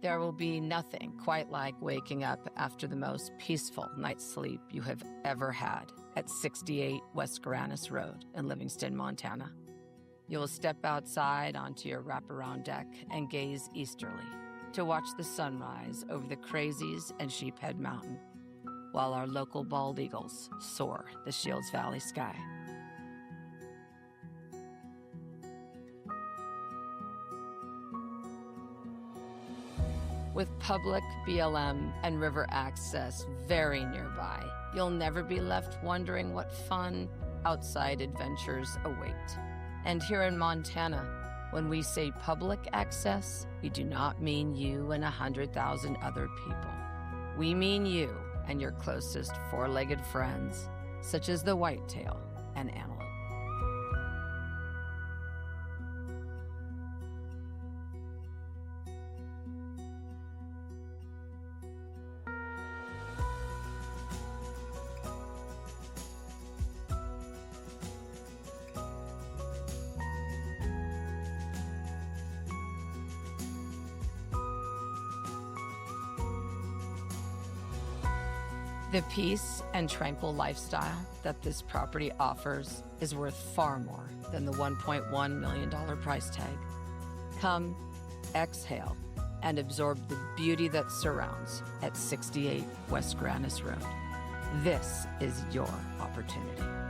There will be nothing quite like waking up after the most peaceful night's sleep you have ever had at 68 West Grannis Road in Livingston, Montana. You will step outside onto your wraparound deck and gaze easterly to watch the sunrise over the Crazies and Sheephead Mountain, while our local bald eagles soar the Shields Valley sky. With public BLM and river access very nearby, you'll never be left wondering what fun outside adventures await. And here in Montana, when we say public access, we do not mean you and 100,000 other people. We mean you and your closest four-legged friends, such as the whitetail and antelope. The peace and tranquil lifestyle that this property offers is worth far more than the $1.1 million price tag. Come, exhale, and absorb the beauty that surrounds at 68 West Grannis Road. This is your opportunity.